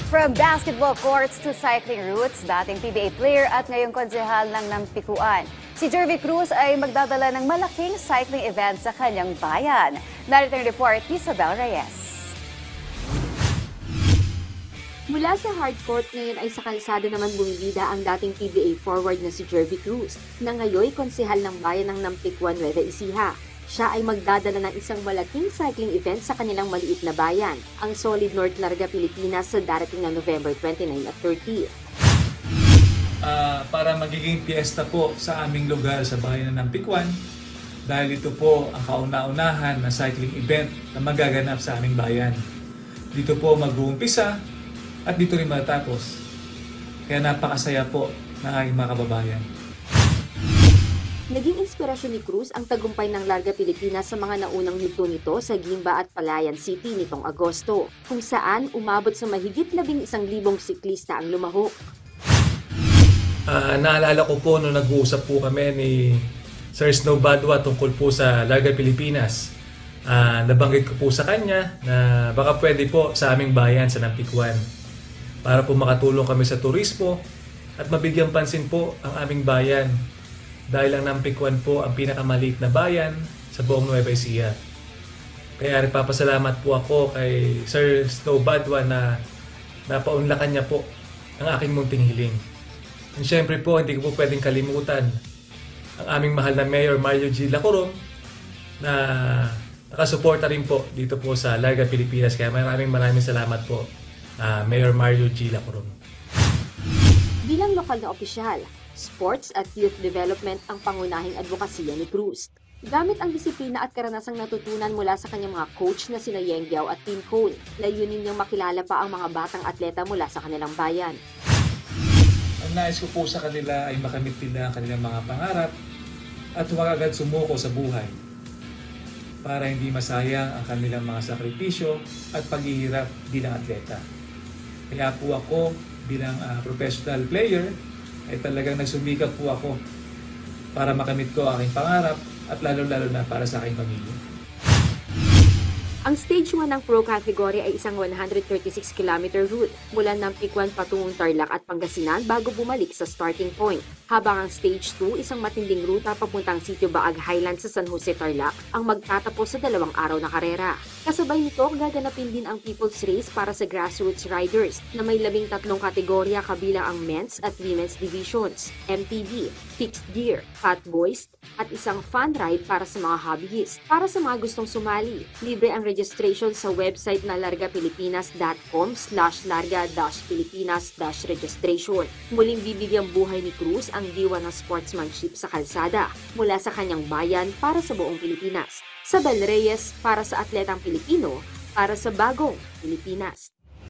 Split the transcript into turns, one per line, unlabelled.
From basketball courts to cycling routes, dating PBA player at ngayong konsehal ng Nampikuan. Si Jervy Cruz ay magdadala ng malaking cycling event sa kanyang bayan. Narito ang report ni Isabel Reyes.
Mula sa hardcourt ngayon ay sa kalsada naman bumibida ang dating PBA forward na si Jervy Cruz na ngayon konsehal ng bayan ng Nampikuan, Nueva Ecija. Siya ay magdadala ng isang malaking cycling event sa kanilang maliit na bayan, ang Solid North Larga, Pilipinas sa darating na November 29 at 30.
Para magiging piyesta po sa aming lugar sa bayan ng Nampikuan dahil ito po ang kauna-unahan na cycling event na magaganap sa aming bayan. Dito po mag-uumpisa at dito rin matatapos. Kaya napakasaya po ng aking mga kababayan.
Naging inspirasyon ni Cruz ang tagumpay ng Larga Pilipinas sa mga naunang yugto nito sa Guimba at Palayan City nitong Agosto, kung saan umabot sa mahigit 11,000 siklista ang lumahok.
Naalala ko po nung nag-uusap po kami ni Sir Snow Badwa tungkol po sa Larga Pilipinas. Nabanggit ko po sa kanya na baka pwede po sa aming bayan sa Nampikuan para po makatulong kami sa turismo at mabigyan pansin po ang aming bayan dahil ang Nampikuan po ang pinakamaliit na bayan sa buong Nueva Ecija. Kaya nagpapasalamat po ako kay Sir Snow Badwa na napaunlakan niya po ang aking munting hiling. And syempre po, hindi ko po pwedeng kalimutan ang aming mahal na Mayor Mario G. Lacorom na nakasuporta rin po dito po sa Larga Pilipinas. Kaya maraming salamat po, Mayor Mario G. Lacorom.
Bilang lokal na opisyal, sports at youth development ang pangunahing advokasya ni Cruz. Gamit ang disiplina at karanasang natutunan mula sa kanyang mga coach na sina Yeng Giao at Tim Cone, layunin niyang makilala pa ang mga batang atleta mula sa kanilang bayan.
Ang nais ko po sa kanila ay makamit nila ang kanilang mga pangarap at huwag agad sumuko sa buhay para hindi masayang ang kanilang mga sakripisyo at paghihirap bilang atleta. Kaya po ako bilang professional player ay talagang nagsumikap po ako para makamit ko aking pangarap at lalo-lalo na para sa aking pamilya.
Ang Stage 1 ng Pro category ay isang 136-kilometer route mula Nampikuan patungong Tarlac at Pangasinan bago bumalik sa starting point. Habang ang Stage 2, isang matinding ruta papuntang Sitio Baag Highlands sa San Jose, Tarlac, ang magtatapos sa 2 araw na karera. Kasabay nito, gaganapin din ang People's Race para sa grassroots riders na may 13 kategorya kabilang ang men's at women's divisions, MTB, fixed gear, fat boys, at isang fun ride para sa mga hobbyist. Para sa mga gustong sumali, libre ang registration sa website na largapilipinas.com/larga-pilipinas-registration. Muling bibigyang buhay ni Cruz ang diwa ng sportsmanship sa kalsada mula sa kanyang bayan para sa buong Pilipinas. Isabel Reyes para sa Atletang Pilipino para sa Bagong Pilipinas.